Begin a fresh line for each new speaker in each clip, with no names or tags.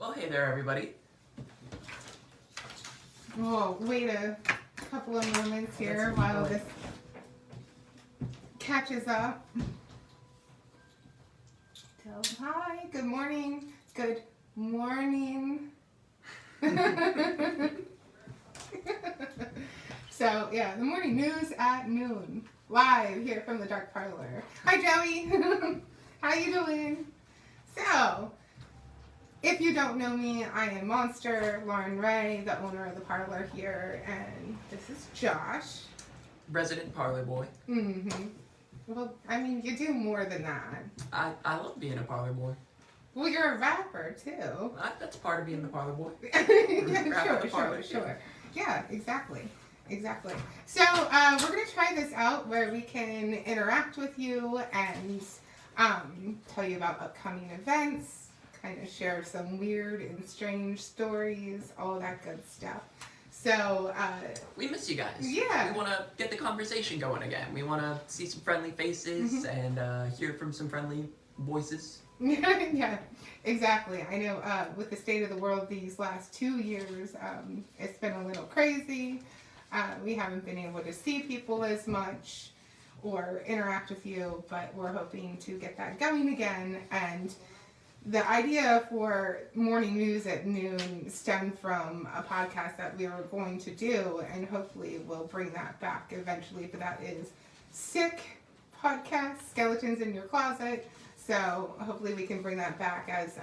Well, hey there, everybody.
We'll wait a couple of moments here while this catches up. So, hi, good morning. Good morning. So, yeah, the morning news at noon. Live here from the Dark Parlour. Hi, Joey. How you doing? So, if you don't know me, I am Monster, Lauren Ray, the owner of the parlor here, and this is Josh.
Resident parlor boy.
Mm-hmm. Well, I mean, you do more than that.
I love being a parlor boy.
Well, you're a rapper, too.
That's part of being the parlor boy.
Yeah, sure. Yeah, exactly. So, we're going to try this out where we can interact with you and tell you about upcoming events, kind of share some weird and strange stories, all that good stuff. So,
we miss you guys.
Yeah.
We want to get the conversation going again. We want to see some friendly faces and hear from some friendly voices.
Yeah, exactly. I know with the state of the world these last 2 years, it's been a little crazy. We haven't been able to see people as much or interact with you, but we're hoping to get that going again. And the idea for morning news at noon stemmed from a podcast that we were going to do, and hopefully we'll bring that back eventually. But that is Sick Podcast, Skeletons in Your Closet. So hopefully we can bring that back as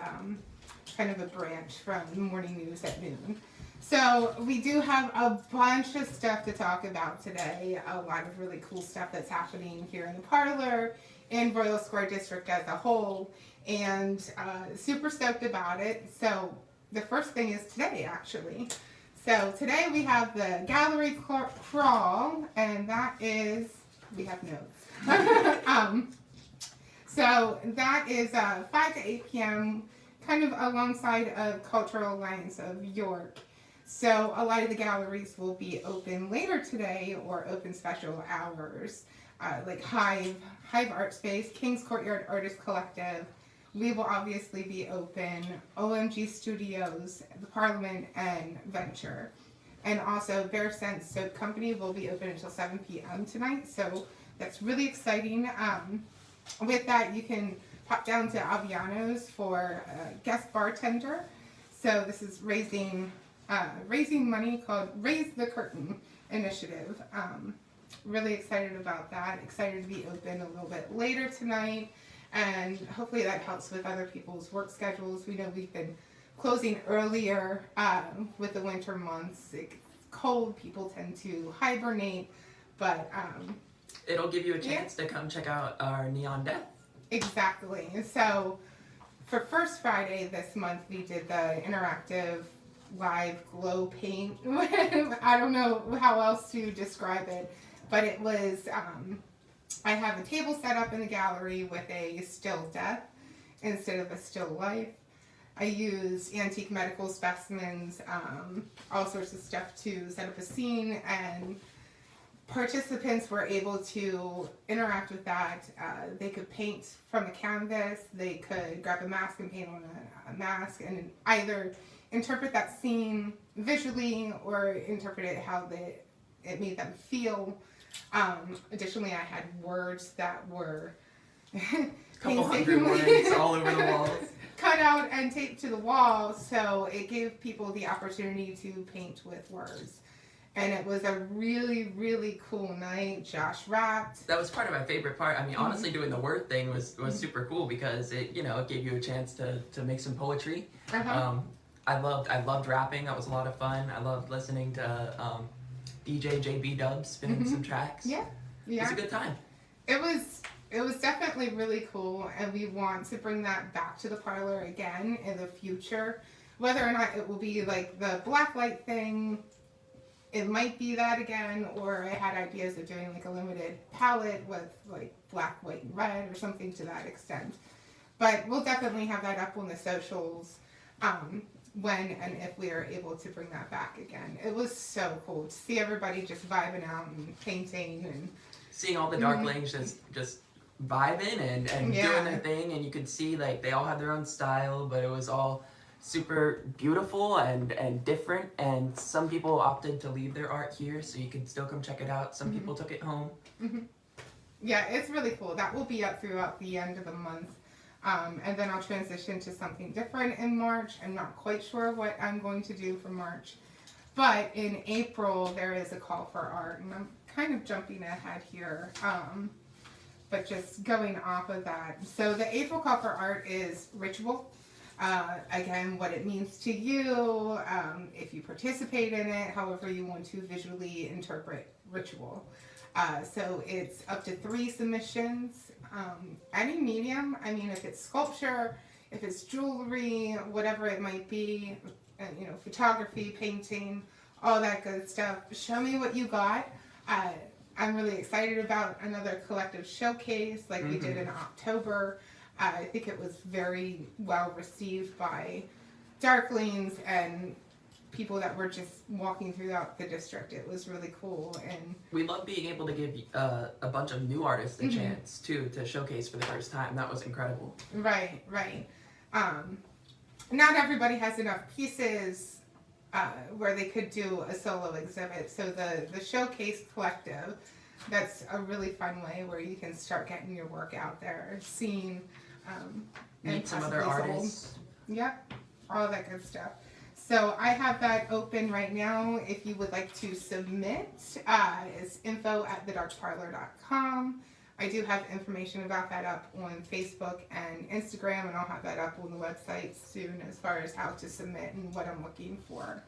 kind of a branch from morning news at noon. So we do have a bunch of stuff to talk about today. A lot of really cool stuff that's happening here in the parlor, in Royal Square District as a whole, and super stoked about it. So the first thing is today, actually. So today we have the gallery crawl, and that is, we have notes. So that is 5 to 8 p.m., kind of alongside of Cultural Alliance of York. So a lot of the galleries will be open later today or open special hours, like Hive Art Space, King's Courtyard Artist Collective. We will obviously be open, OMG Studios, the Parliament, and Venture. And also Bear Sense Soap Company will be open until 7 p.m. tonight, so that's really exciting. With that, you can pop down to Aviano's for a guest bartender. So this is raising money called Raise the Curtain Initiative. Really excited about that. Excited to be open a little bit later tonight. And hopefully that helps with other people's work schedules. We know we've been closing earlier with the winter months. It's cold, people tend to hibernate, but
it'll give you a chance to come check out our Neon Death.
Exactly. So for First Friday this month, we did the interactive live glow paint. I don't know how else to describe it, but it was, I have a table set up in the gallery with a still death instead of a still life. I use antique medical specimens, all sorts of stuff to set up a scene, and participants were able to interact with that. They could paint from a canvas, they could grab a mask and paint on a mask, and either interpret that scene visually or interpret it how it made them feel. Additionally, I had words that were
couple hundred words all over the walls.
Cut out and taped to the wall, so it gave people the opportunity to paint with words. And it was a really, really cool night. Josh rapped.
That was part of my favorite part. I mean, honestly, doing the word thing was super cool because it gave you a chance to make some poetry. I loved rapping. That was a lot of fun. I loved listening to DJ JB Dubs spinning some tracks.
Yeah.
It was a good time.
It was definitely really cool, and we want to bring that back to the parlor again in the future. Whether or not it will be like the blacklight thing, it might be that again, or I had ideas of doing like a limited palette with like black, white, and red or something to that extent. But we'll definitely have that up on the socials when and if we are able to bring that back again. It was so cool to see everybody just vibing out and painting and
seeing all the Darklings just vibing and doing their thing, and you could see like they all had their own style, but it was all super beautiful and different. And some people opted to leave their art here, so you can still come check it out. Some people took it home.
Yeah, it's really cool. That will be up throughout the end of the month. And then I'll transition to something different in March. I'm not quite sure what I'm going to do for March. But in April, there is a call for art. And I'm kind of jumping ahead here. But just going off of that. So the April call for art is ritual. Again, what it means to you, if you participate in it, however you want to visually interpret ritual. So it's up to 3 submissions, any medium. I mean, if it's sculpture, if it's jewelry, whatever it might be, you know, photography, painting, all that good stuff. Show me what you got. I'm really excited about another collective showcase like we did in October. I think it was very well received by darklings and people that were just walking throughout the district. It was really cool, and
we love being able to give a bunch of new artists a chance too to showcase for the first time. That was incredible.
Right. Not everybody has enough pieces where they could do a solo exhibit. So the Showcase Collective, that's a really fun way where you can start getting your work out there, seeing
meet some other artists.
Yep, all that good stuff. So I have that open right now. If you would like to submit, it's info@thedarkparlour.com. I do have information about that up on Facebook and Instagram, and I'll have that up on the website soon as far as how to submit and what I'm looking for.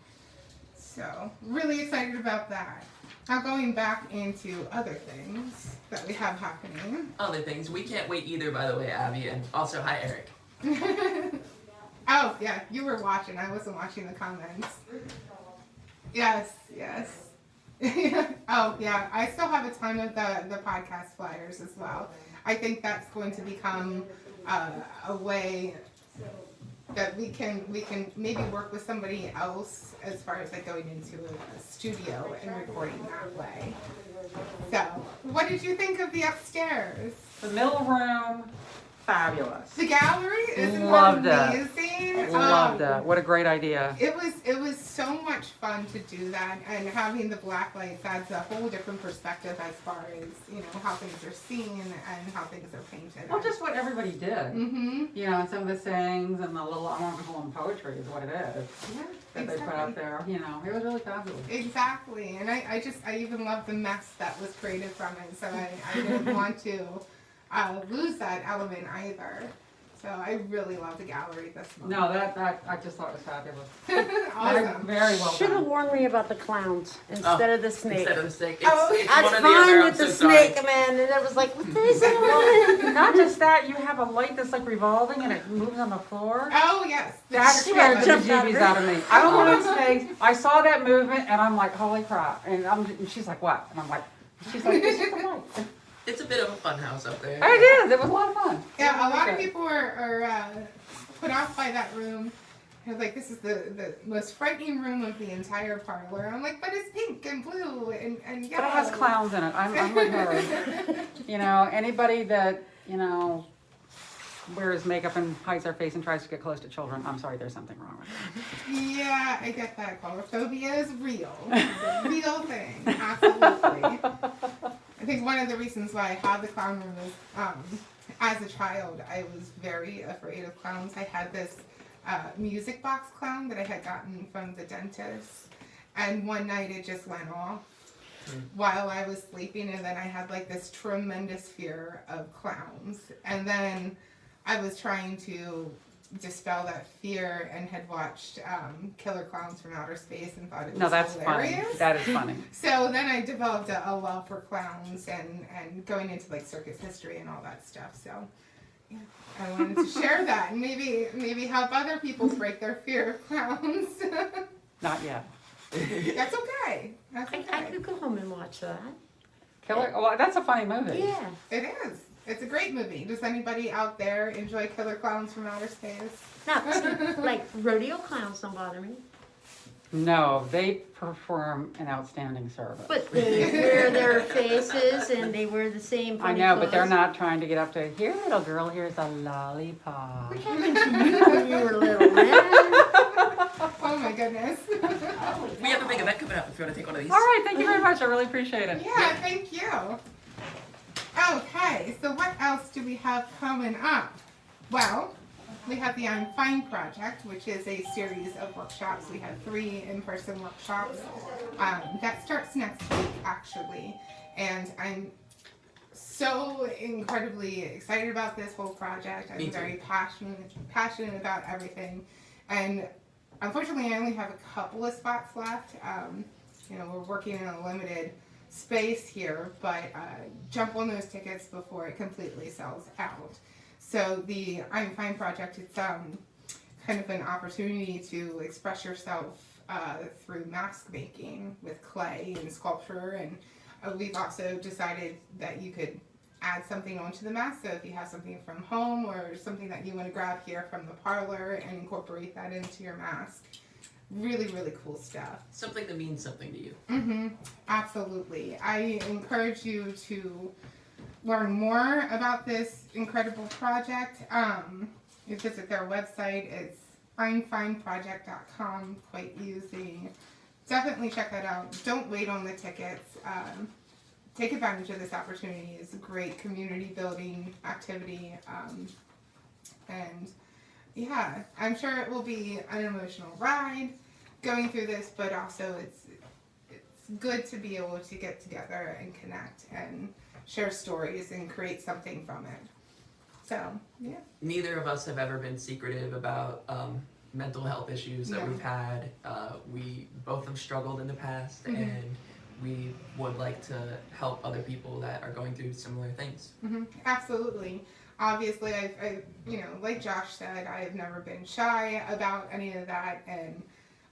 So, really excited about that. Now going back into other things that we have happening.
Other things. We can't wait either, by the way, Abby. And also, hi, Eric.
Oh, yeah, you were watching. I wasn't watching the comments. Yes. Oh, yeah, I still have a ton of the podcast flyers as well. I think that's going to become a way that we can maybe work with somebody else as far as like going into a studio and recording that way. So, what did you think of the upstairs?
The middle room, fabulous.
The gallery? Isn't
Loved
that
it.
amazing?
Loved it. What a great idea.
It was so much fun to do that, and having the black lights adds a whole different perspective as far as, you know, how things are seen and how things are painted.
Well, just what everybody did.
Mm-hmm.
You know, and some of the sayings and the little, I don't want to call them poetry is what it is.
Yeah,
That they put out there. You know, it was really fabulous.
Exactly, and I even love the mess that was created from it, so I didn't want to lose that element either. So I really love the gallery this month.
No, that I just thought it was fabulous.
Awesome.
Very well
Should have
done.
warned me about the clowns instead of the snake.
Instead of the snake.
Oh,
It's
I
one
was
or the other.
fine
I'm
with the
so sorry.
snake, man, and it was like, what is that?
Not just that, you have a light that's like revolving and it moves on the floor.
Oh yes.
That scared the
jumped out of
bejeebies
her.
out of me. I don't want snakes. I saw that movement and I'm like, holy crap. And she's like, what? And I'm like, she's like, this is the light.
It's a bit of a fun house up there.
It is. It was a lot of fun.
Yeah, a lot of people are put off by that room. They're like, this is the most frightening room of the entire parlor. I'm like, but it's pink and blue and yellow.
But it has clowns in it. I'm with her. You know, anybody that, you know, wears makeup and hides their face and tries to get close to children, I'm sorry, there's something wrong with it.
Yeah, I get that. Colorophobia is real. It's a real thing. Absolutely. I think one of the reasons why I had the clown room is, as a child, I was very afraid of clowns. I had this music box clown that I had gotten from the dentist, and one night it just went off while I was sleeping, and then I had like this tremendous fear of clowns. And then I was trying to dispel that fear and had watched Killer Clowns from Outer Space and thought it was
No, that's
hilarious.
funny. That is funny.
So then I developed a love for clowns and going into like circus history and all that stuff. So yeah, I wanted to share that and maybe help other people break their fear of clowns.
Not yet.
That's okay. That's okay.
I could go home and watch that.
Killer, well, that's a funny movie.
Yeah.
It is. It's a great movie. Does anybody out there enjoy Killer Clowns from Outer Space?
Now, like rodeo clowns don't bother me,
No, they perform an outstanding service.
but they wear their faces and they wear the same
I
funny
know, but they're
clothes.
not trying to get up to, here, little girl, here's a lollipop.
What happened to you when you were little, man?
Oh my goodness.
We have a big event coming up if you want to take one of these.
All right, thank you very much. I really appreciate it.
Yeah, thank you. Okay, so what else do we have coming up? Well, we have the I'm Fine Project, which is a series of workshops. We have 3 in-person workshops. That starts next week, actually. And I'm so incredibly excited about this whole project. I'm very passionate about everything. And unfortunately, I only have a couple of spots left. We're working in a limited space here, but jump on those tickets before it completely sells out. So the I'm Fine Project, it's kind of an opportunity to express yourself through mask making with clay and sculpture, and we've also decided that you could add something onto the mask. So if you have something from home or something that you want to grab here from the parlor and incorporate that into your mask. Really, really cool stuff. Something that means something to you. Absolutely. I encourage you to learn more about this incredible project. You visit their website. It's imfineproject.com. Quite easy. Definitely check that out. Don't wait on the tickets. Take advantage of this opportunity. It's a great community building activity. And yeah, I'm sure it will be an emotional ride going through this, but also it's good to be able to get together and connect and share stories and create something from it. So, yeah. Neither of us have ever been secretive about mental health issues that we've had. We both have struggled in the past, and we would like to help other people that are going through similar things. Absolutely. Obviously, I like Josh said, I have never been shy about any of that, and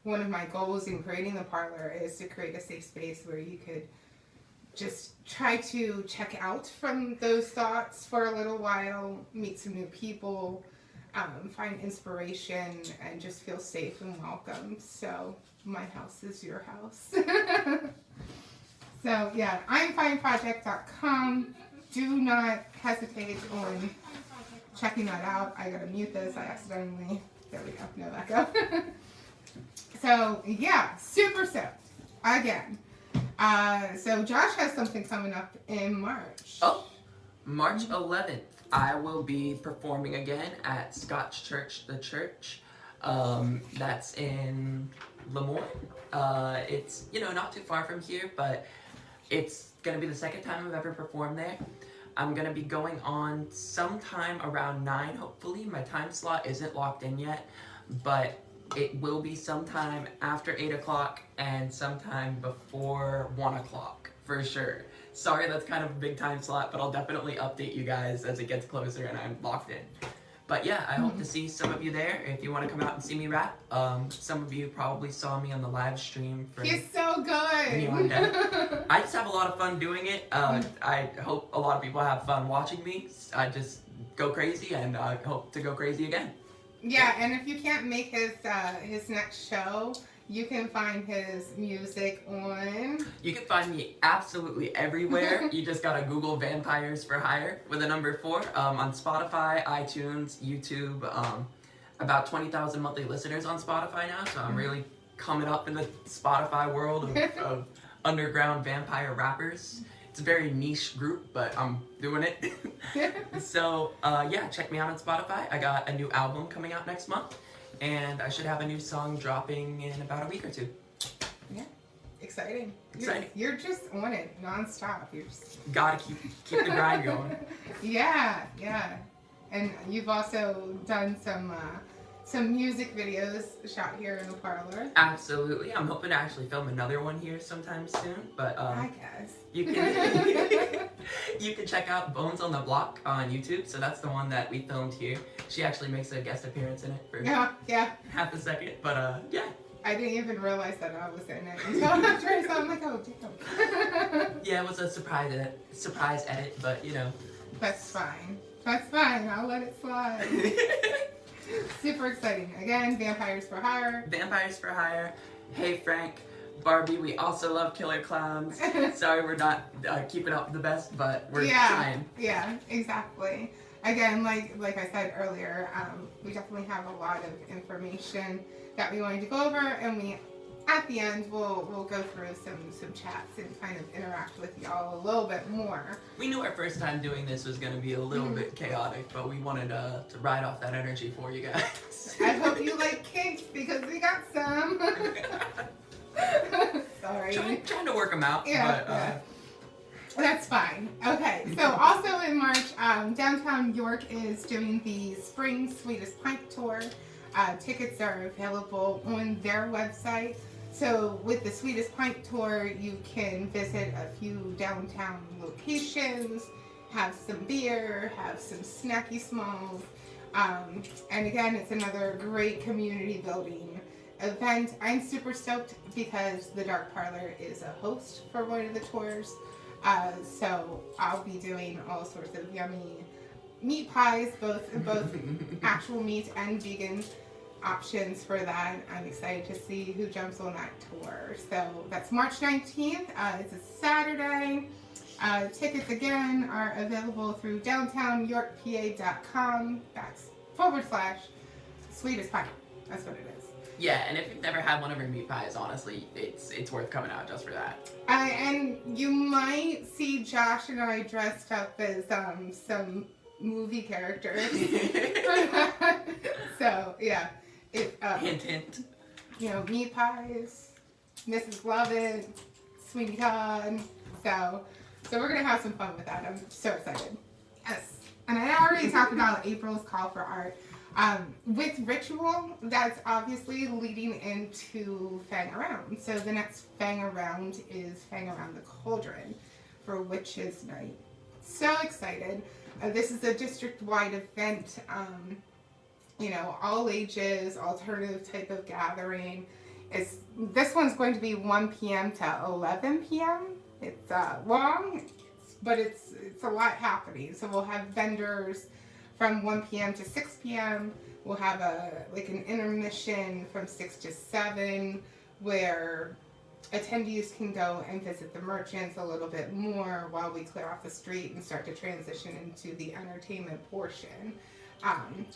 one of my goals in creating the parlor is to create a safe space where you could just try to check out from those thoughts for a little while, meet some new people, find inspiration, and just feel safe and welcome. So my house is your house. So yeah, imfineproject.com. Do not hesitate on checking that out. I gotta mute this. I accidentally. There we go. No echo. So yeah, super stoked again. So Josh has something coming up in March.
Oh, March 11th, I will be performing again at Scotch Church, the church. That's in Lemoyne. It's not too far from here, but it's gonna be the second time I've ever performed there. I'm gonna be going on sometime around 9, hopefully. My time slot isn't locked in yet, but it will be sometime after 8 o'clock and sometime before 1 o'clock, for sure. Sorry, that's kind of a big time slot, but I'll definitely update you guys as it gets closer and I'm locked in. But yeah, I hope to see some of you there if you want to come out and see me rap. Some of you probably saw me on the live stream.
He's so good!
I just have a lot of fun doing it. I hope a lot of people have fun watching me. I just go crazy, and I hope to go crazy again.
Yeah, and if you can't make his next show, you can find his music on...
You can find me absolutely everywhere. You just gotta Google Vampires for Hire with a number 4 on Spotify, iTunes, YouTube. About 20,000 monthly listeners on Spotify now, so I'm really coming up in the Spotify world of underground vampire rappers. It's a very niche group, but I'm doing it. So yeah, check me out on Spotify. I got a new album coming out next month. And I should have a new song dropping in about a week or 2.
Yeah, exciting.
Exciting.
You're just on it nonstop. You're just...
Gotta keep the grind going.
Yeah. And you've also done some music videos shot here in the parlor.
Absolutely. I'm hoping to actually film another one here sometime soon. But
I guess
you can you can check out Bones on the Block on YouTube. So that's the one that we filmed here. She actually makes a guest appearance in it for half a second. But yeah.
I didn't even realize that I was in it until after, so I'm like, oh damn.
Yeah, it was a surprise edit, but
That's fine. I'll let it slide. Super exciting. Again, Vampires for Hire.
Vampires for Hire. Hey Frank, Barbie, we also love Killer Clowns. Sorry we're not keeping up the best, but we're trying.
Yeah, exactly. again, like I said earlier, we definitely have a lot of information that we wanted to go over, and we at the end we'll go through some chats and kind of interact with y'all a little bit more.
We knew our first time doing this was going to be a little bit chaotic, but we wanted to ride off that energy for you guys.
I hope you like kinks because we got some. Sorry.
Trying to work them out.
Yeah,
but,
yeah. That's fine. Okay, so also in March, Downtown York is doing the Spring Sweetest Pint Tour. Tickets are available on their website. So with the Sweetest Pint Tour, you can visit a few downtown locations, have some beer, have some snacky smalls. And again, it's another great community building event. I'm super stoked because the Dark Parlour is a host for one of the tours. So I'll be doing all sorts of yummy meat pies, both actual meat and vegan options for that. I'm excited to see who jumps on that tour. So that's March 19th. It's a Saturday. Tickets again are available through downtownyorkpa.com /sweetest pie. That's what it is.
Yeah, and if you've never had one of our meat pies, honestly, it's worth coming out just for that.
And you might see Josh and I dressed up as some movie characters. So yeah,
Hint, hint.
You know, meat pies, Mrs. Lovett, Sweeney Todd. So we're gonna have some fun with that. I'm so excited. Yes, and I already talked about April's call for art. With Ritual, that's obviously leading into Fang Around. So the next Fang Around is Fang Around the Cauldron for Witches Night. So excited. This is a district-wide event, you know, all ages, alternative type of gathering. This one's going to be 1 p.m. to 11 p.m. It's long, but it's a lot happening. So we'll have vendors from 1 p.m. to 6 p.m. We'll have an intermission from 6 to 7 where attendees can go and visit the merchants a little bit more while we clear off the street and start to transition into the entertainment portion.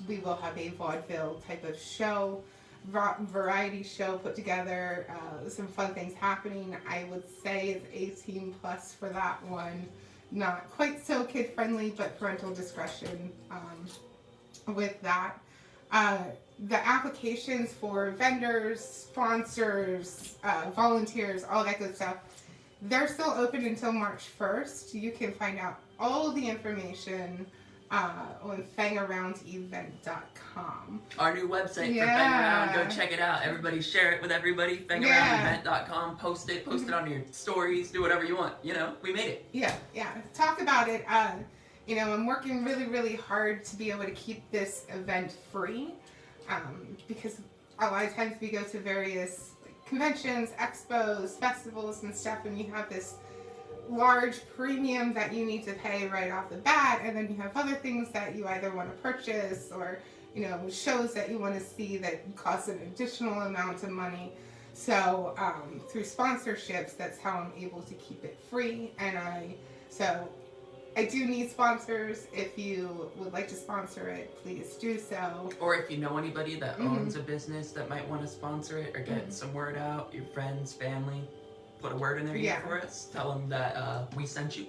We will have a vaudeville type of show, variety show put together, some fun things happening. I would say it's 18 plus for that one. Not quite so kid friendly, but parental discretion with that. The applications for vendors, sponsors, volunteers, all that good stuff, they're still open until March 1st. You can find out all the information on fangaroundevent.com.
Our new website for Fang Around. Go check it out. Everybody share it with everybody. Fangaroundevent.com. Post it on your stories. Do whatever you want. You know, we made it.
Yeah. Talk about it. You know, I'm working really, really hard to be able to keep this event free because a lot of times we go to various conventions, expos, festivals and stuff, and you have this large premium that you need to pay right off the bat, and then you have other things that you either want to purchase or, you know, shows that you want to see that cost an additional amount of money. So through sponsorships, that's how I'm able to keep it free. And I do need sponsors. If you would like to sponsor it, please do so.
Or if you know anybody that owns a business that might want to sponsor it or get some word out, your friends, family, put a word in their ear for us. Tell them that we sent you.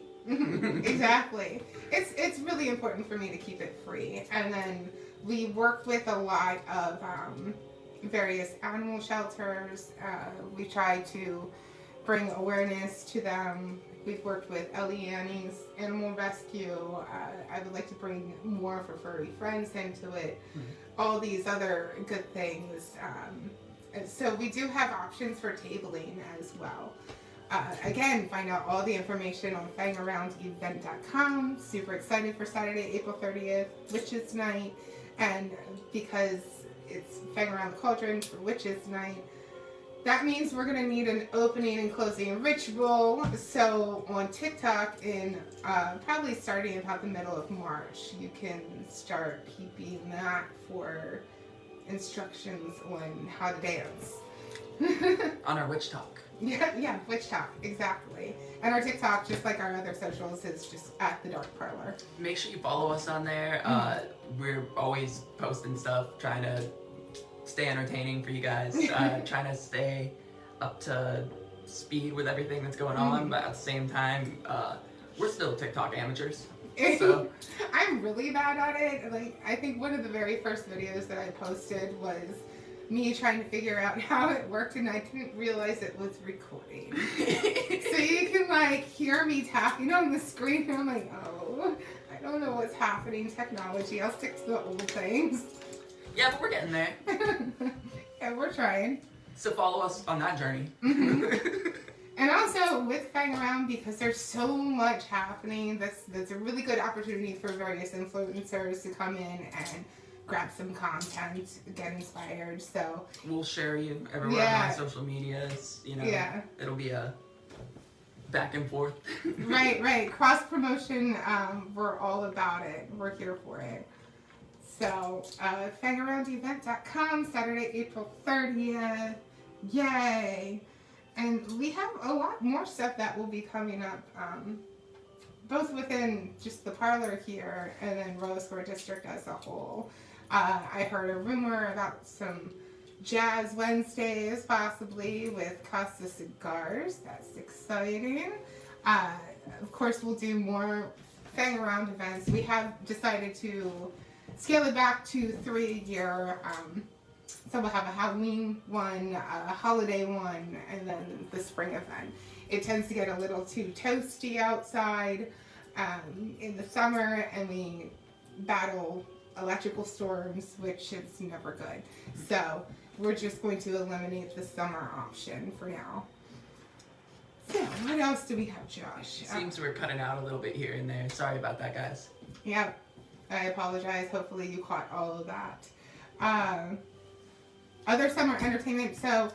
Exactly. It's really important for me to keep it free. And then we work with a lot of various animal shelters. We try to bring awareness to them. We've worked with Ellie Annie's Animal Rescue. I would like to bring more for furry friends into it. All these other good things. So we do have options for tabling as well. Again, find out all the information on fangaroundevent.com. Super excited for Saturday, April 30th, Witches Night. And because it's Fang Around the Cauldron for Witches Night, that means we're going to need an opening and closing ritual. So on TikTok, probably starting about the middle of March, you can start peeping that for instructions on how to dance.
On our witch talk.
Yeah, Witch Talk, exactly. And our TikTok, just like our other socials, is just at the Dark Parlour.
Make sure you follow us on there. We're always posting stuff, trying to stay entertaining for you guys, trying to stay up to speed with everything that's going on, but at the same time, we're still TikTok amateurs. So
I'm really bad at it. Like, I think one of the very first videos that I posted was me trying to figure out how it worked, and I didn't realize it was recording. So you can like hear me tapping on the screen, and I'm like, oh, I don't know what's happening. Technology. I'll stick to the old things.
yeah, but we're getting there.
Yeah, we're trying.
So follow us on that journey.
And also with Fang Around, because there's so much happening, that's a really good opportunity for various influencers to come in and grab some content, get inspired. So
We'll share you everywhere on social medias. You know, it'll be a back and forth.
right. Cross promotion. We're all about it. We're here for it. So fangaroundevent.com, Saturday, April 30th. Yay! And we have a lot more stuff that will be coming up, both within just the parlor here and then Rose Square District as a whole. I heard a rumor about some Jazz Wednesdays, possibly, with Casa Cigars. That's exciting. Of course, we'll do more Fang Around events. We have decided to scale it back to 3 a year. So we'll have a Halloween one, a holiday one, and then the spring event. It tends to get a little too toasty outside in the summer, and we battle electrical storms, which is never good. So we're just going to eliminate the summer option for now. So what else do we have, Josh?
Seems we're cutting out a little bit here and there. Sorry about that, guys.
Yeah, I apologize. Hopefully you caught all of that. Other summer entertainment, so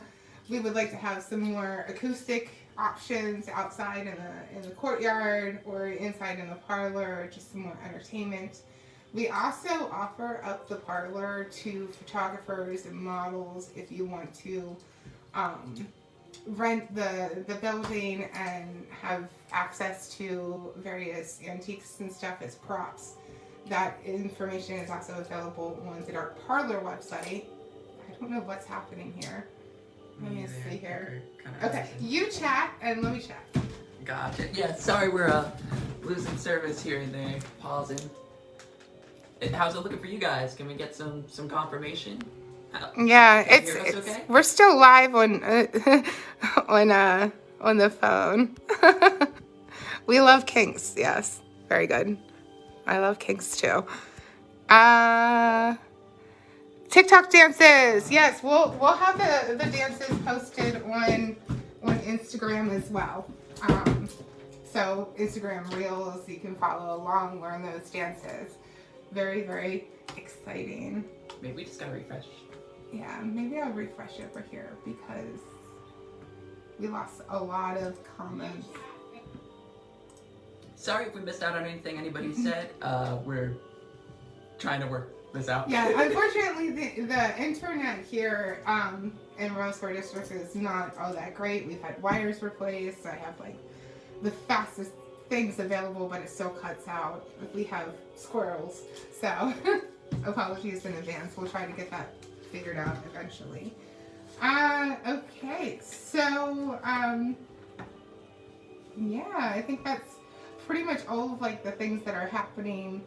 we would like to have some more acoustic options outside in the courtyard or inside in the parlor, just some more entertainment. We also offer up the parlor to photographers and models if you want to rent the building and have access to various antiques and stuff as props. That information is also available on the Dark Parlour website. I don't know what's happening here. Let me see here. Okay, you chat and let me chat.
Gotcha. Yeah, sorry we're losing service here and there, pausing. How's it looking for you guys? Can we get some confirmation?
Yeah,
Can you hear us okay?
we're still live on on the phone. We love kinks, yes. Very good. I love kinks too. TikTok dances. Yes, we'll have the dances posted on Instagram as well. So Instagram Reels, you can follow along, learn those dances. Very, very exciting.
Maybe we just gotta refresh.
Yeah, maybe I'll refresh over here because we lost a lot of comments.
Sorry if we missed out on anything anybody said. We're trying to work this out.
Yeah, unfortunately, the internet here in Rose Square District is not all that great. We've had wires replaced. I have like the fastest things available, but it still cuts out. We have squirrels, so apologies in advance. We'll try to get that figured out eventually. Okay, so yeah, I think that's pretty much all of like the things that are happening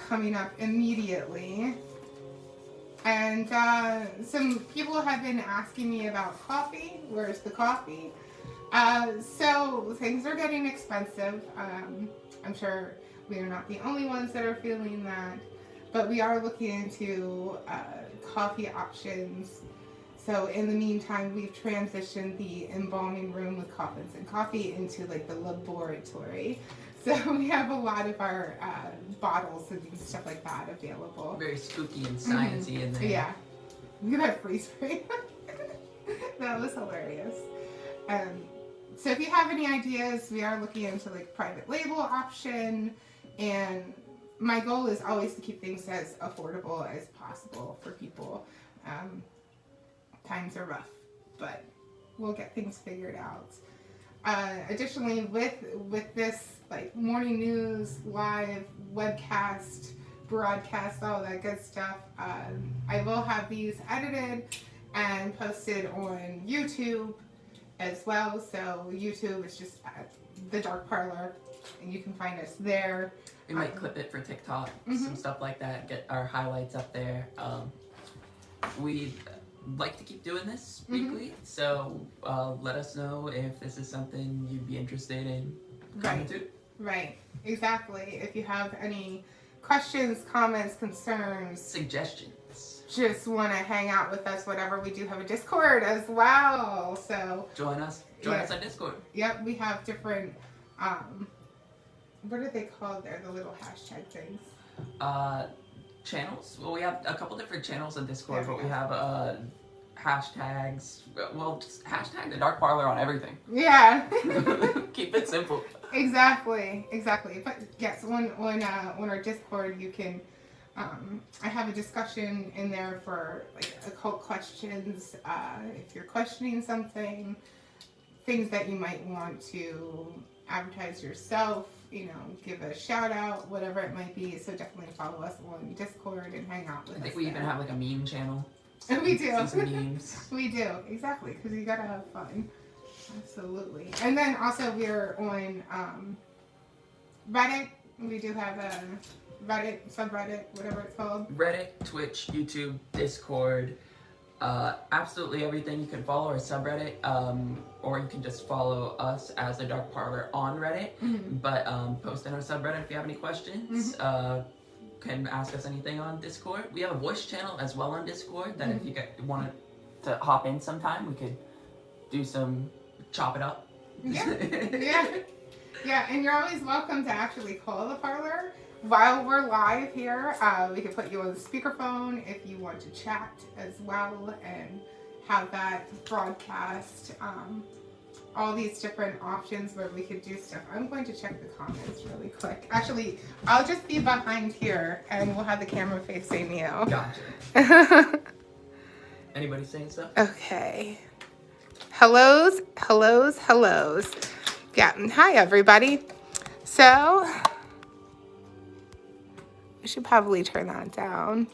coming up immediately. And some people have been asking me about coffee. Where's the coffee? So things are getting expensive. I'm sure we are not the only ones that are feeling that, but we are looking into coffee options. So in the meantime, we've transitioned the embalming room with coffins and coffee into like the laboratory. So we have a lot of our bottles and stuff like that available.
Very spooky and sciencey in there.
Yeah. Look at that freeze frame. That was hilarious. So if you have any ideas, we are looking into like private label option, and my goal is always to keep things as affordable as possible for people. Times are rough, but we'll get things figured out. Additionally, with this like morning news, live webcast, broadcast, all that good stuff, I will have these edited and posted on YouTube as well. So YouTube is just the Dark Parlour, and you can find us there.
We might clip it for TikTok, some stuff like that, get our highlights up there. We'd like to keep doing this weekly, so let us know if this is something you'd be interested in coming to.
Right, exactly. If you have any questions, comments, concerns,
Suggestions.
just want to hang out with us, whatever, we do have a Discord as well. So
Join us on Discord.
yep, we have different, what are they called there? The little hashtag things.
Channels. Well, we have a couple different channels on Discord,
There we
but we have hashtags. Well, just hashtag the Dark Parlour on everything.
Yeah.
Keep it simple.
Exactly. But yes, on our Discord, you can. I have a discussion in there for like occult questions. If you're questioning something, things that you might want to advertise yourself, give a shout out, whatever it might be. So definitely follow us on Discord and hang out with us.
I think we even have like a meme channel.
We do.
See some memes.
We do, exactly, because you gotta have fun. Absolutely. And then also we're on Reddit. We do have a Reddit, subreddit, whatever it's called.
Reddit, Twitch, YouTube, Discord, absolutely everything. You can follow our subreddit, or you can just follow us as the Dark Parlour on Reddit. But post in our subreddit if you have any questions. Can ask us anything on Discord. We have a voice channel as well on Discord that if you wanted to hop in sometime, we could do some chop it up.
Yeah, and you're always welcome to actually call the parlor while we're live here. We can put you on the speakerphone if you want to chat as well and have that broadcast. All these different options where we could do stuff. I'm going to check the comments really quick. Actually, I'll just be behind here and we'll have the camera facing you.
Gotcha. Anybody saying stuff?
Okay. Hellos. Yeah, hi everybody. So, we should probably turn that down.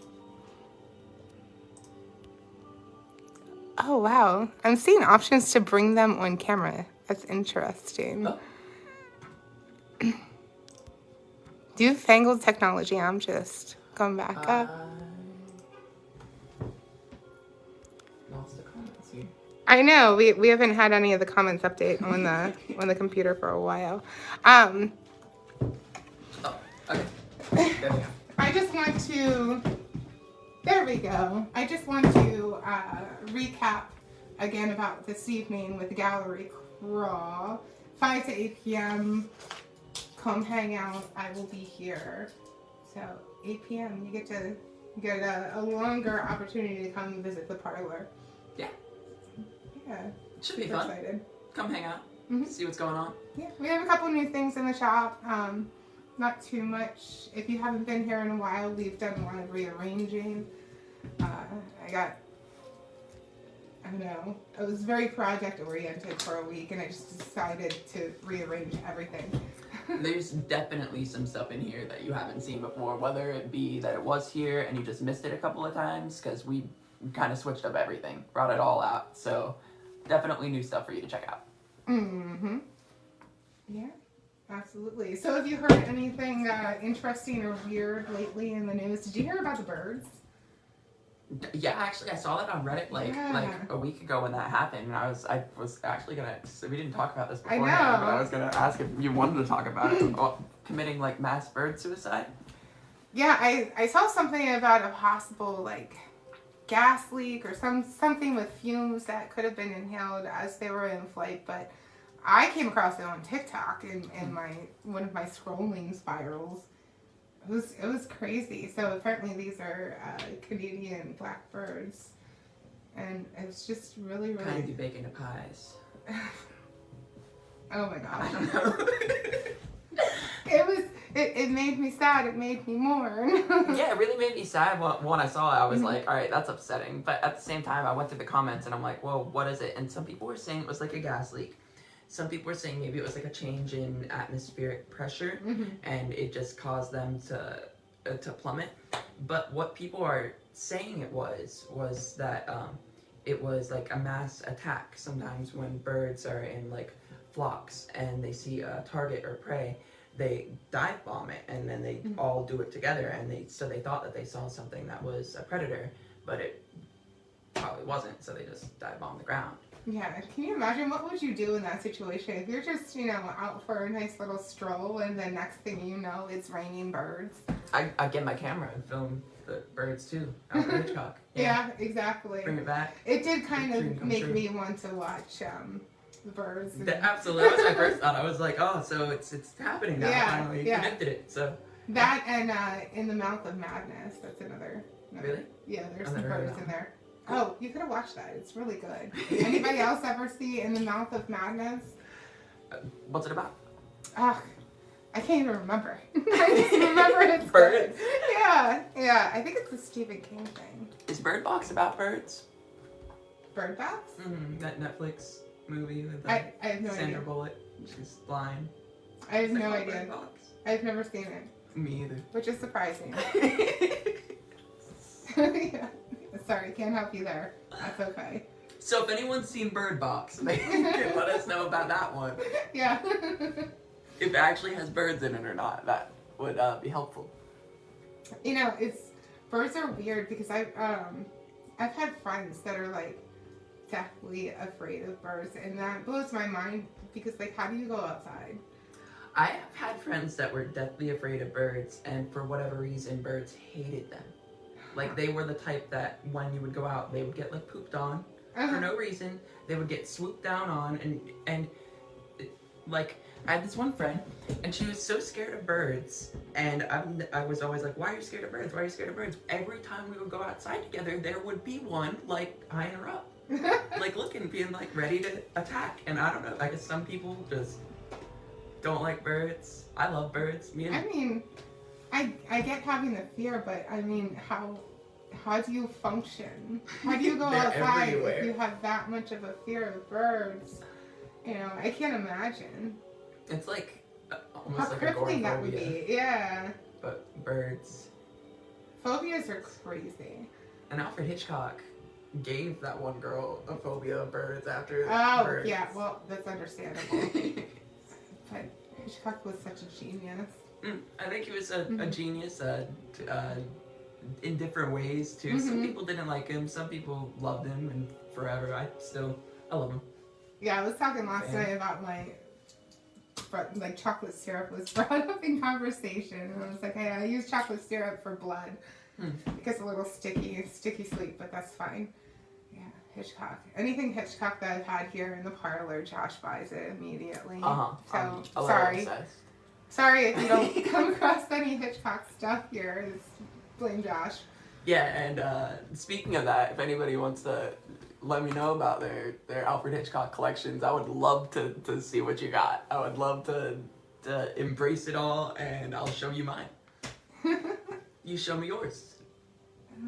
Oh wow, I'm seeing options to bring them on camera. That's interesting.
Oh.
Fangled technology. I'm just going back up.
Lost the comments here.
I know we haven't had any of the comments update on the computer for a while.
Oh, okay. There we go.
I just want to. There we go. I just want to recap again about this evening with the gallery crawl. 5 to 8 p.m. Come hang out. I will be here. So 8 p.m. you get to get a longer opportunity to come visit the parlor.
Yeah.
Yeah.
Should be
Super
fun.
excited.
Come hang out. See what's going on.
Yeah, we have a couple new things in the shop. Not too much. If you haven't been here in a while, we've done a lot of rearranging. I was very project oriented for a week and I just decided to rearrange everything.
There's definitely some stuff in here that you haven't seen before, whether it be that it was here and you just missed it a couple of times, because we kind of switched up everything, brought it all out. So definitely new stuff for you to check out.
Yeah, absolutely. So have you heard anything interesting or weird lately in the news? Did you hear about the birds?
Yeah, actually, I saw that on Reddit like a week ago when that happened, and I was actually gonna. So we didn't talk about this beforehand, but I was gonna ask if you wanted to talk about it. Committing like mass bird suicide.
Yeah, I saw something about a possible gas leak or something with fumes that could have been inhaled as they were in flight, but I came across it on TikTok in one of my scrolling spirals. It was crazy. So apparently these are Canadian blackbirds, and it's just really
Kind of do bacon to pies.
Oh my gosh.
I don't know.
it made me sad. It made me mourn.
Yeah, it really made me sad when I saw it. I was like, all right, that's upsetting. But at the same time, I went through the comments and I'm like, well, what is it? And some people were saying it was like a gas leak. Some people were saying maybe it was like a change in atmospheric pressure and it just caused them to plummet. But what people are saying it was that it was like a mass attack. Sometimes when birds are in like flocks and they see a target or prey, they dive bomb it and then they all do it together, and they thought that they saw something that was a predator, but it probably wasn't, so they just dive bomb the ground.
Yeah, can you imagine what would you do in that situation if you're just, out for a nice little stroll and the next thing you know it's raining birds?
I get my camera and film the birds too. Alfred Hitchcock.
Yeah, exactly.
Bring it back.
It did kind
Dream
of
come
make
true.
me want to watch the birds. And
Absolutely, that was my first thought. I was like, oh, so it's happening now.
Yeah,
Finally,
yeah.
connected it. So
that and In the Mouth of Madness. That's another.
Really?
Yeah, there's
I've
some
never heard of
birds
that
in there. Oh, you could have watched that. It's really good. Anybody else ever see In the Mouth of Madness?
what's it about?
Ugh, I can't even remember. I just remember it's
Birds.
good. Yeah. I think it's a Stephen King thing.
Is Bird Box about birds?
Bird Box?
That Netflix movie with
I have no
Sandra
idea.
Bullock. She's blind.
I have
Is that
no
called
idea.
Bird Box?
I've never seen it,
Me either.
which is surprising. Yeah. Sorry, can't help you there. That's okay.
So if anyone's seen Bird Box, they can let us know about that one.
Yeah.
If it actually has birds in it or not, that would be helpful.
Birds are weird because I've had friends that are like deathly afraid of birds, and that blows my mind because like how do you go outside?
I have had friends that were deathly afraid of birds, and for whatever reason, birds hated them. Like they were the type that when you would go out, they would get like pooped on for no reason. They would get swooped down on, and like I had this one friend, and she was so scared of birds, and I was always like, why are you scared of birds? Why are you scared of birds? Every time we would go outside together, there would be one like eyeing her up, like looking, being like ready to attack. And I don't know, I guess some people just don't like birds. I love birds.
I mean, I get having the fear, but I mean, how do you function? How do you go
They're
outside
everywhere.
if you have that much of a fear of birds? I can't imagine
It's like
how
almost like
crippling that would
agoraphobia,
be. Yeah,
but birds.
phobias are crazy.
And Alfred Hitchcock gave that one girl a phobia of birds after
Oh,
birds.
yeah, well, that's understandable. But Hitchcock was such a genius.
I think he was a genius in different ways too. Some people didn't like him, some people loved him, and forever I love him.
Yeah, I was talking last night about like chocolate syrup was brought up in conversation, and I was like, hey, I use chocolate syrup for blood. It gets a little sticky sleep, but that's fine. Yeah, Hitchcock. Anything Hitchcock that I've had here in the parlor, Josh buys it immediately. So
A little
sorry.
obsessed.
Sorry if you don't come across any Hitchcock stuff here. Just blame Josh.
Yeah, and speaking of that, if anybody wants to let me know about their Alfred Hitchcock collections, I would love to see what you got. I would love to embrace it all, and I'll show you mine. You show me yours.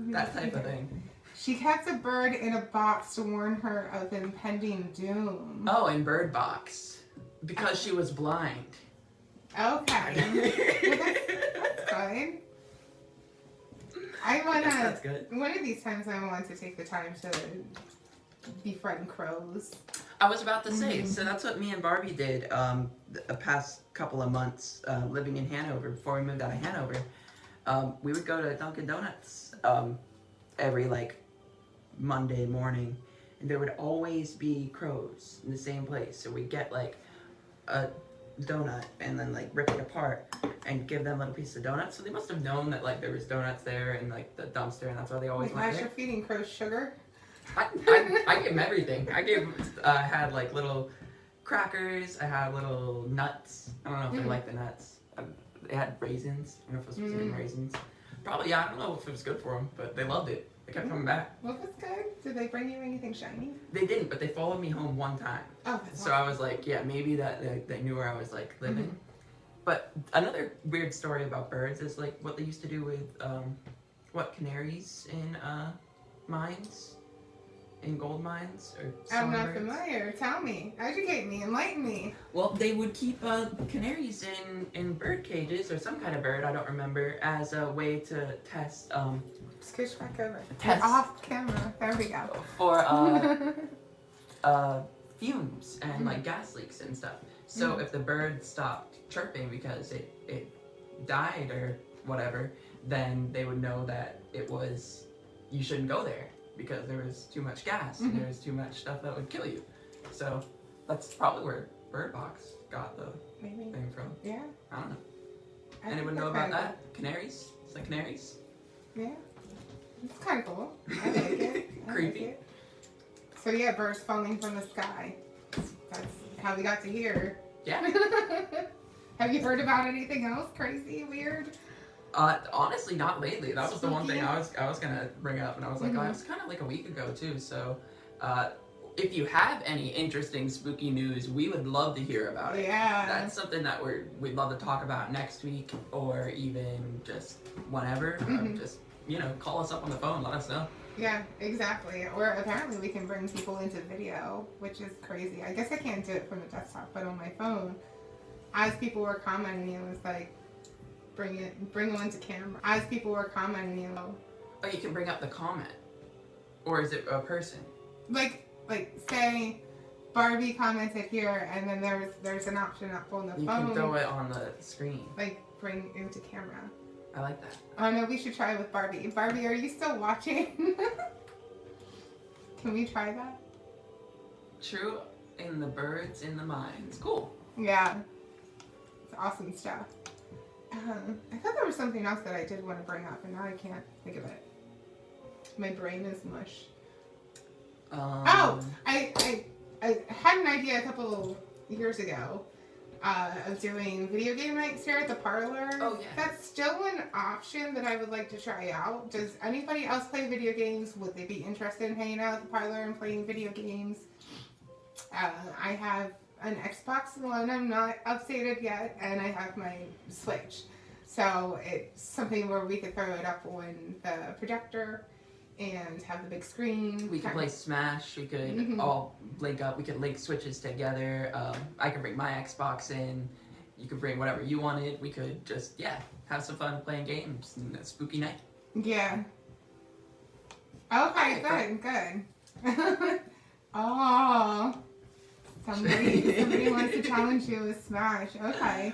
That type of thing.
She kept a bird in a box to warn her of impending doom.
Oh, in Bird Box. Because she was blind.
Okay. Well, that's good.
That's good.
One of these times I want to take the time to befriend crows.
I was about to say, so that's what me and Barbie did the past couple of months living in Hanover, before we moved out of Hanover. We would go to Dunkin' Donuts every like Monday morning, and there would always be crows in the same place. So we'd get like a donut and then like rip it apart and give them little pieces of donuts. So they must have known that like there was donuts there in like the dumpster, and that's why they always went
You're
there.
feeding crows sugar?
I gave them everything. I had like little crackers. I had little nuts. I don't know if they like the nuts. They had raisins. I don't know if I was supposed to give them raisins. Probably, yeah, I don't know if it was good for them, but they loved it. They kept coming back.
Well, that's good. Did they bring you anything shiny?
They didn't, but they followed me home one time.
Oh, that's
So I was like, yeah, maybe that they knew where I was like living. But another weird story about birds is like what they used to do with canaries in mines, in gold mines or
I'm not
songbirds.
familiar. Tell me. Educate me. Enlighten me.
Well, they would keep canaries in bird cages or some kind of bird, I don't remember, as a way to test
Scooch back over.
Test.
You're off camera. There we go.
for fumes and like gas leaks and stuff. So if the bird stopped chirping because it died or whatever, then they would know that you shouldn't go there because there was too much gas and there was too much stuff that would kill you. So that's probably where Bird Box got the
Maybe.
thing from.
Yeah.
I don't know.
I
Anyone
think
know
that's
about
kinda
that? Canaries? It's like canaries?
cool. Yeah. It's kind of cool. I like it. I
Creepy.
Like it. So yeah, birds falling from the sky. That's how we got to here.
Yeah.
Have you heard about anything else crazy, weird?
Honestly, not lately. That was the one thing
Spooky?
I was gonna bring up, and I was like, oh, it was kind of like a week ago too. So, if you have any interesting spooky news, we would love to hear about it.
Yeah.
That's something that we'd love to talk about next week, or even just whenever. Just call us up on the phone, let us know.
Yeah, exactly. Or apparently we can bring people into video, which is crazy. I guess I can't do it from the desktop, but on my phone, as people were commenting, it was like, bring one to camera. As people were commenting,
Oh, you can bring up the comment, or is it a person?
like say Barbie commented here, and then there's an option up on the
You
phone.
can throw it on the screen.
Like bring into camera.
I like that.
Oh no, we should try it with Barbie. Barbie, are you still watching? Can we try that?
True in the birds in the mines. Cool.
Yeah. It's awesome stuff. I thought there was something else that I did want to bring up, and now I can't think of it. My brain is mush. Oh, I had an idea a couple years ago of doing video game nights here at the parlor.
Oh, yeah.
That's still an option that I would like to try out. Does anybody else play video games? Would they be interested in hanging out at the parlor and playing video games? I have an Xbox One. I'm not updated yet, and I have my Switch. So it's something where we could throw it up on the projector and have the big screen.
We could play Smash. We could all link up. We could link switches together. I could bring my Xbox in. You could bring whatever you wanted. We could just have some fun playing games and a spooky night.
Yeah. Okay, good. Oh. Somebody wants to challenge you with Smash. Okay.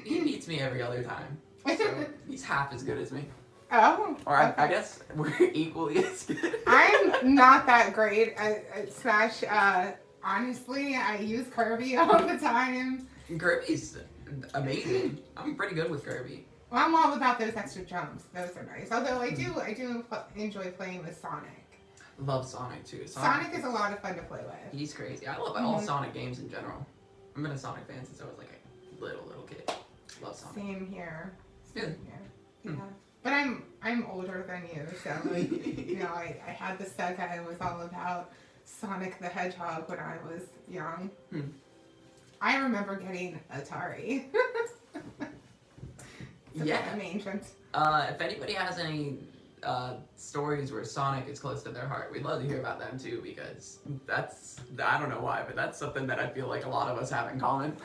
He beats me every other time. So he's half as good as me.
Oh.
Or
okay.
I guess we're equally as good.
I'm not that great at Smash. Honestly, I use Kirby all the time.
Kirby's amazing. I'm pretty good with Kirby.
Well, I'm all about those extra jumps. Those are nice. Although I do enjoy playing with Sonic.
Love Sonic too.
Sonic is a lot of fun to play with.
He's crazy. I love all Sonic games in general. I've been a Sonic fan since I was like a little kid. Love Sonic.
Same here.
Really?
Yeah. But I'm older than you, so I had the Sega. I was all about Sonic the Hedgehog when I was young. I remember getting Atari. I'm ancient.
If anybody has any stories where Sonic is close to their heart, we'd love to hear about them too, because I don't know why, but that's something that I feel like a lot of us have in common.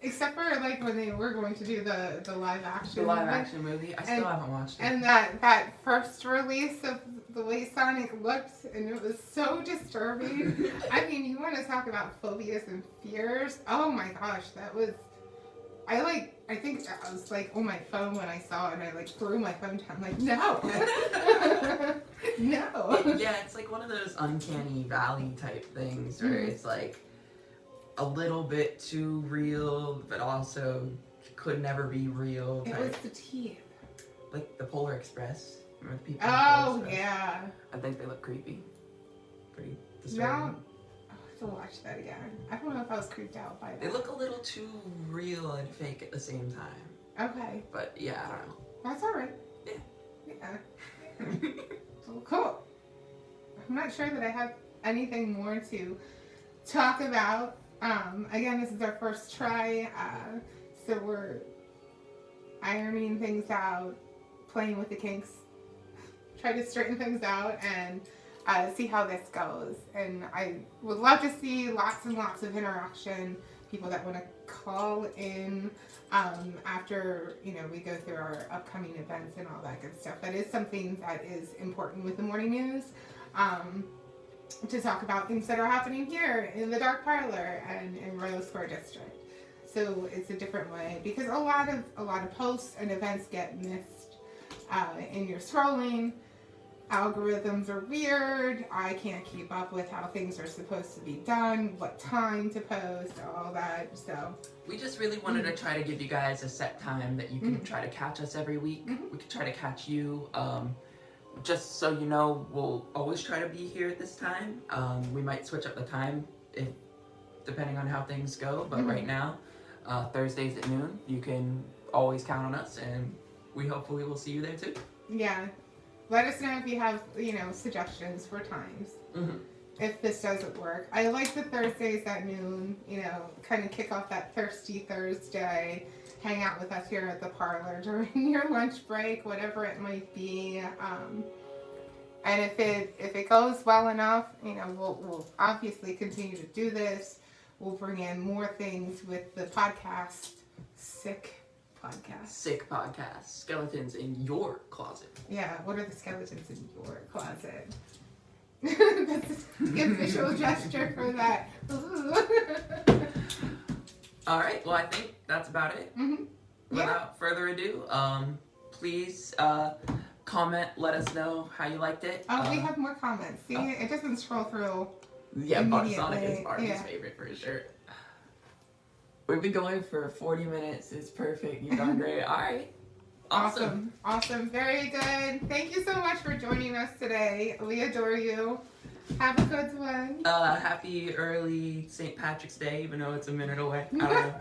Except for like when they were going to do the live action.
The live action movie. I still haven't watched it.
And that first release of the way Sonic looked, and it was so disturbing. I mean, you want to talk about phobias and fears? Oh my gosh, that was. I think I was like on my phone when I saw it, and I like threw my phone down. I'm like, no, no.
Yeah, it's like one of those uncanny valley type things where it's like a little bit too real, but also could never be real.
It
Type.
was the teeth.
Like the Polar Express. Remember the people? in the Polar Express?
Yeah.
I think they look creepy. Pretty disturbing.
Now, I'll have to watch that again. I don't know if I was creeped out by that.
They look a little too real and fake at the same time.
Okay.
But yeah, I don't know.
That's alright.
Yeah.
Yeah. Well, cool. I'm not sure that I have anything more to talk about Again, this is our first try, so we're ironing things out, playing with the kinks, try to straighten things out, and see how this goes. And I would love to see lots and lots of interaction, people that want to call in after, you know, we go through our upcoming events and all that good stuff. That is something that is important with the morning news, to talk about things that are happening here in the Dark Parlour and in Royal Square District. So it's a different way, because a lot of posts and events get missed in your scrolling. Algorithms are weird. I can't keep up with how things are supposed to be done, what time to post, all that. So
we just really wanted to try to give you guys a set time that you can try to catch us every week. We can try to catch you. Just so you know, we'll always try to be here at this time. We might switch up the time depending on how things go, but right now, Thursdays at noon, you can always count on us, and we hopefully will see you there too.
yeah, let us know if you have, you know, suggestions for times. If this doesn't work. I like the Thursdays at noon, you know, kind of kick off that Thirsty Thursday, hang out with us here at the parlor during your lunch break, whatever it might be. And if it goes well enough, you know, we'll obviously continue to do this. We'll bring in more things with the podcast, Sick Podcast.
Sick podcast. Skeletons in your closet.
Yeah, what are the skeletons in your closet? That's the official gesture for that.
All right, well, I think that's about it.
Yeah.
Without further ado, please comment, let us know how you liked it.
Oh, we have more comments. See, it doesn't scroll through.
Yeah, Sonic is
immediately.
Barbie's favorite for sure. We've been going for 40 minutes. It's perfect. You've done great. All right. Awesome.
Awesome. Very good. Thank you so much for joining us today. We adore you. Have a good one.
Happy early St. Patrick's Day, even though it's a minute away. I don't know.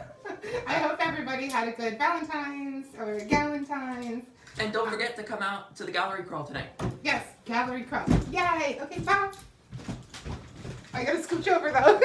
I hope everybody had a good Valentine's or Galentine's.
And don't forget to come out to the gallery crawl tonight.
Yes, gallery crawl. Yay. Okay, bye. I gotta scooch over though.